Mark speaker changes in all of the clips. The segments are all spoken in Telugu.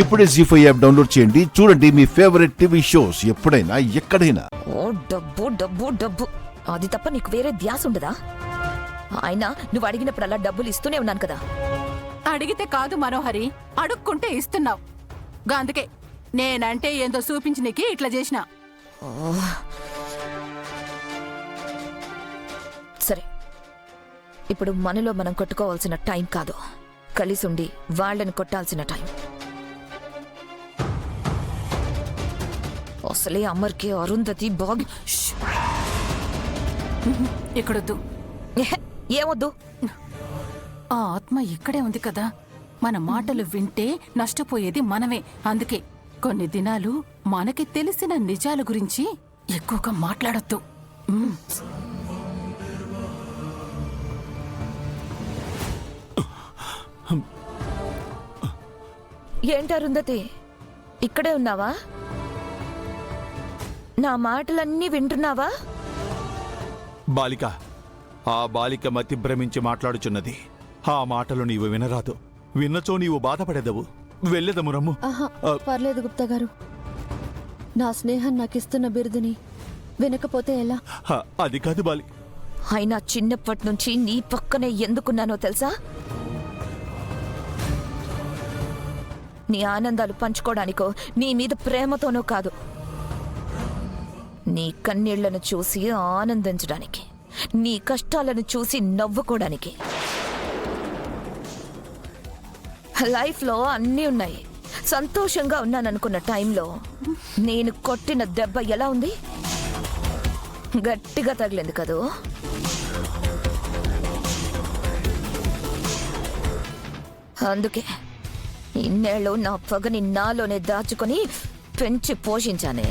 Speaker 1: ఇప్పుడే జీ5 యాప్ డౌన్లోడ్ చేయండి. చూడండి మీ ఫేవరెట్ టీవీ షోస్ ఎప్పుడైనా ఎక్కడైనా.
Speaker 2: ఓ డబ్బు డబ్బు డబ్బు, అది తప్ప నీకు వేరే ధ్యాస ఉండదా? అయినా నువ్వు అడిగినప్పుడల్లా డబ్బులు ఇస్తూనే ఉన్నాను కదా.
Speaker 3: అడిగితే కాదు మనోహరి, అడుక్కుంటే ఇస్తున్నావు. అందుకే నేనంటే ఏందో చూపించి నీకు ఇట్లా చేసిన.
Speaker 2: సరే, ఇప్పుడు మనలో మనం కొట్టుకోవాల్సిన టైం కాదు, కలిసి ఉండి వాళ్ళని కొట్టాల్సిన టైం. అసలే అమర్కి అరుంధతి బాగ్.
Speaker 3: ఇక్కడొద్దు.
Speaker 2: ఏమొద్దు?
Speaker 3: ఆ ఆత్మ ఇక్కడే ఉంది కదా, మన మాటలు వింటే నష్టపోయేది మనమే. అందుకే కొన్ని దినాలు మనకి తెలిసిన నిజాల గురించి ఎక్కువగా మాట్లాడొద్దు.
Speaker 2: ఏంటి అరుంధతి, ఇక్కడే ఉన్నావా? నా మాటలన్నీ వింటున్నావా?
Speaker 4: బాలిక, ఆ బాలిక మతి భ్రమించి మాట్లాడుచున్నది. ఆ మాటలు నీవు వినరాదు. విన్నచో నీవు బాధపడేదవు. వెళ్ళేదము రమ్ము.
Speaker 5: పర్లేదు గుప్తా గారు, నా స్నేహం నాకిస్తున్న బిరుదుని వినకపోతే ఎలా?
Speaker 4: అది కాదు బాలి.
Speaker 2: అయినా చిన్నప్పటి నుంచి నీ పక్కనే ఎందుకున్నానో తెలుసా? నీ ఆనందాలు పంచుకోవడానికో నీ మీద ప్రేమతోనో కాదు, నీ కన్నీళ్లను చూసి ఆనందించడానికి, నీ కష్టాలను చూసి నవ్వుకోవడానికి. లైఫ్లో అన్నీ ఉన్నాయి. సంతోషంగా ఉన్నాననుకున్న టైంలో నేను కొట్టిన దెబ్బ ఎలా ఉంది? గట్టిగా తగిలింది కదూ. అందుకే ఇన్నేళ్ళు నా పగని నాలోనే దాచుకొని పెంచి పోషించానే.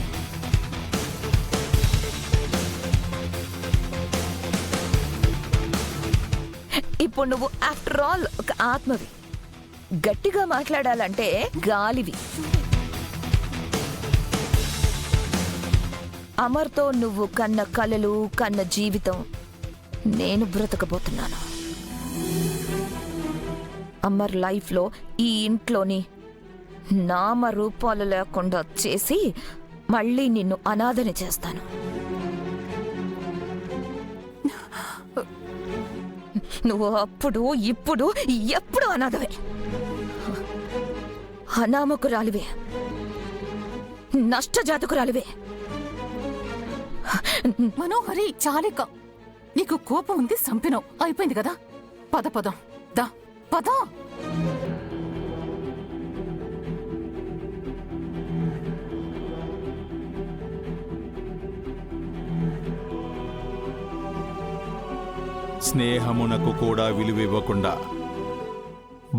Speaker 2: ఇప్పుడు నువ్వు ఆఫ్టర్ ఆల్ ఒక ఆత్మవి. గట్టిగా మాట్లాడాలంటే గాలివి. అమర్తో నువ్వు కన్న కలలు, కన్న జీవితం నేను బ్రతకబోతున్నాను. అమర్ లైఫ్లో ఈ ఇంట్లోని నామరూపాలు లేకుండా చేసి మళ్ళీ నిన్ను అనాథని చేస్తాను. నువ్వు అప్పుడు ఇప్పుడు ఎప్పుడు అనాథవే, అనామకురాలివే, నష్టజాతకురాలివే.
Speaker 3: మనోహరి, చాలిక. నీకు కోపం ఉంది, సంపినం అయిపోయింది కదా. పద పదం దా పద.
Speaker 4: స్నేహమునకు కూడా విలువివ్వకుండా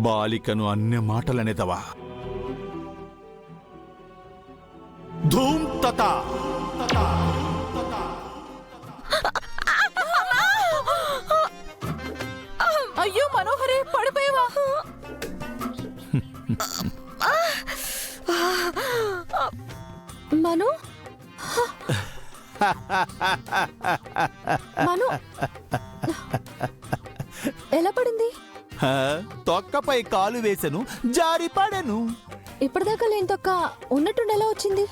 Speaker 4: బాలికను అన్ని మాటలనేదవా? ధూమ్ తత.
Speaker 3: అయ్యో మనోహరి, పడిపోయావా?
Speaker 5: మను మను ఎలా పడింది?
Speaker 4: తొక్కపై కాలు వేసెను, జారి పడెను.
Speaker 5: ఇప్పటిదాకా లేని తొక్క ఉన్నట్టుండి ఎలా వచ్చింది?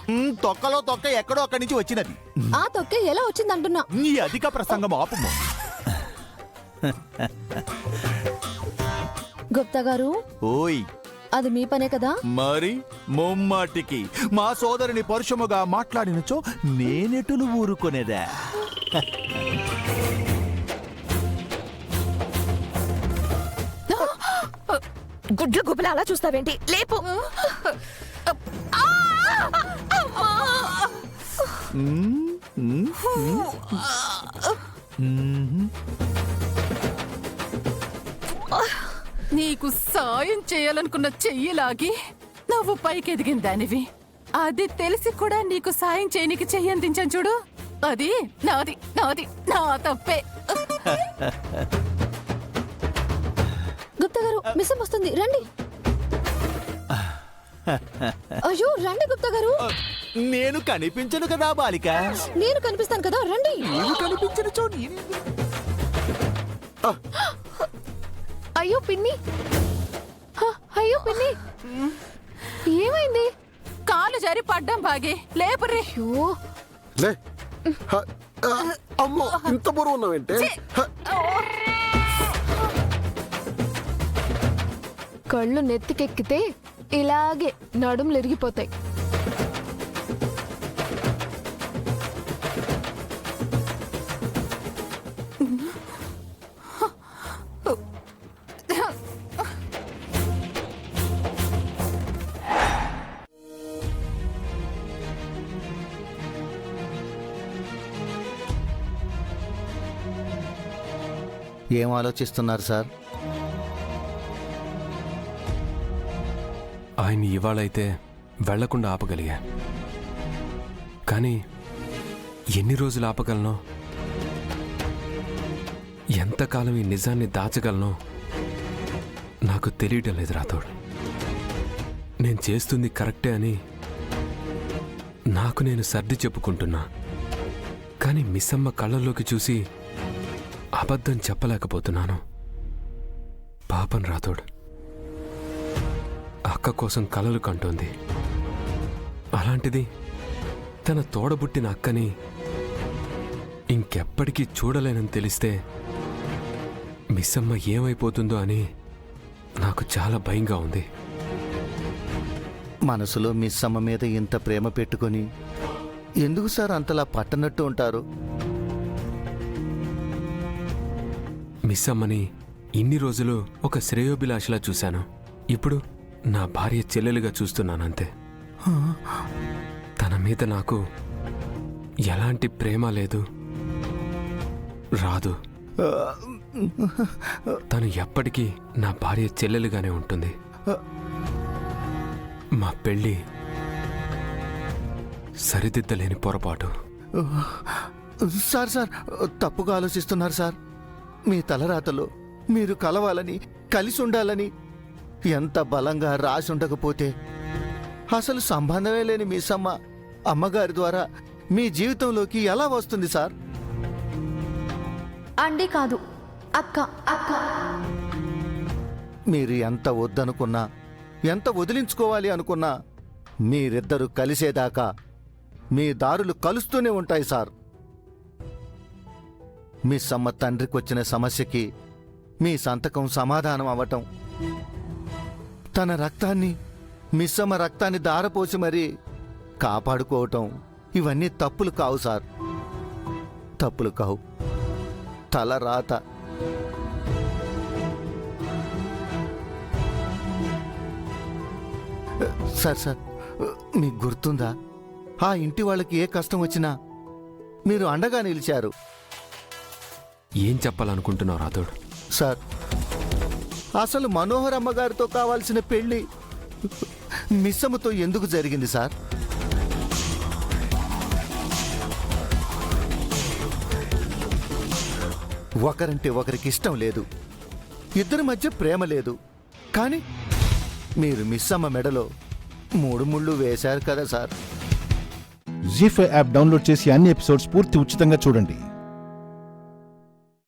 Speaker 4: తొక్కలో తొక్క ఎక్కడో అక్కడి నుంచి వచ్చినది.
Speaker 5: ఆ తొక్క ఎలా వచ్చింది అంటున్నా.
Speaker 4: నీ అధిక ప్రసంగం ఆపుము.
Speaker 5: గుప్తా గారు,
Speaker 4: ఓయ్,
Speaker 5: అది మీ పనే కదా?
Speaker 4: మరి ముమ్మాటికి మా సోదరుని పరుషముగా మాట్లాడినచో నేనెటులు ఊరుకునేదా?
Speaker 2: గుడ్ల గుబల అలా చూస్తావేంటి? లేపు.
Speaker 3: నీకు సాయం చేయాలనుకున్న చెయ్యిలాగి నువ్వు పైకి ఎదిగిన దానివి. అది తెలిసి కూడా నీకు సాయం చేయనికి చెయ్యి అందించాను చూడు, అది నాది నాది నా తప్పే.
Speaker 5: గుప్తా గారు, మిసం వస్తుంది, రండి. అయ్యో రండి గుప్తా గారు.
Speaker 4: నేను కనిపించను కదా బాలిక.
Speaker 5: నేను కనిపిస్తాను కదా, రండి.
Speaker 4: నీవు కనిపించను చో.
Speaker 5: అయ్యో పిన్ని, అయ్యో పిన్ని, ఏమైంది?
Speaker 3: కాలు జారి పడ్డం బాగే లేపురి.
Speaker 6: లే హ, ఆ, అమ్మో ఇంత బరువు ఉన్నావేంటే? హ,
Speaker 7: కళ్ళు నెత్తికెక్కితే ఇలాగే నడుములు ఇరిగిపోతాయి.
Speaker 8: ఏం ఆలోచిస్తున్నారు సార్?
Speaker 9: ఆయన్ని ఇవాళైతే వెళ్లకుండా ఆపగలిగా, కానీ ఎన్ని రోజులు ఆపగలనో, ఎంతకాలం ఈ నిజాన్ని దాచగలనో నాకు తెలియటం లేదు రాథోడ్. నేను చేస్తుంది కరెక్టే అని నాకు నేను సర్ది చెప్పుకుంటున్నా, కానీ మిస్సమ్మ కళ్ళల్లోకి చూసి అబద్ధం చెప్పలేకపోతున్నాను. పాపం రాథోడ్, అక్క కోసం కలలు కంటోంది. అలాంటిది తన తోడబుట్టిన అక్కని ఇంకెప్పటికీ చూడలేనని తెలిస్తే మిస్సమ్మ ఏమైపోతుందో అని నాకు చాలా భయంగా ఉంది.
Speaker 8: మనసులో మిస్ అమ్మ మీద ఇంత ప్రేమ పెట్టుకొని ఎందుకు సార్ అంతలా పట్టనట్టు ఉంటారు?
Speaker 9: మిస్సమ్మని ఇన్ని రోజులు ఒక శ్రేయోభిలాషిలా చూశాను. ఇప్పుడు నా భార్య చెల్లెలుగా చూస్తున్నానంతే. తన మీద నాకు ఎలాంటి ప్రేమ లేదు, రాదు. తను ఎప్పటికీ నా భార్య చెల్లెలుగానే ఉంటుంది. మా పెళ్ళి సరిదిద్దలేని పొరపాటు.
Speaker 8: సార్ సార్ తప్పుగా ఆలోచిస్తున్నారు సార్. మీ తలరాతలో మీరు కలవాలని, కలిసి ఉండాలని ఎంత బలంగా రాసి ఉండకపోతే అసలు సంబంధమే లేని మిస్ అమ్మ అమ్మగారి ద్వారా మీ జీవితంలోకి ఎలా వస్తుంది సార్?
Speaker 5: అండి కాదు, అక్క. అక్క
Speaker 8: మీరు ఎంత వద్దనుకున్నా, ఎంత వదిలించుకోవాలి అనుకున్నా మీరిద్దరూ కలిసేదాకా మీ దారులు కలుస్తూనే ఉంటాయి సార్. మిస్ అమ్మ తండ్రికి వచ్చిన సమస్యకి మీ సంతకం సమాధానం అవ్వటం, తన రక్తాన్ని, మిస్ అమ్మ రక్తాన్ని దారపోసి మరీ కాపాడుకోవటం, ఇవన్నీ తప్పులు కావు సార్. తప్పులు కావు, తల రాత. సార్ సార్ మీకు గుర్తుందా, ఆ ఇంటి వాళ్ళకి ఏ కష్టం వచ్చినా మీరు అండగా నిలిచారు.
Speaker 9: ఏం చెప్పాలనుకుంటున్నావు రాథోడ్?
Speaker 8: సార్ అసలు మనోహర్ అమ్మగారితో కావాల్సిన పెళ్లి మిస్సమ్మతో ఎందుకు జరిగింది సార్? ఒకరంటే ఒకరికి ఇష్టం లేదు, ఇద్దరి మధ్య ప్రేమ లేదు, కానీ మీరు మిస్సమ్మ మెడలో 3 ముళ్ళు వేశారు కదా సార్.
Speaker 1: జీ5 యాప్ డౌన్లోడ్ చేసి అన్ని ఎపిసోడ్స్ పూర్తి ఉచితంగా చూడండి.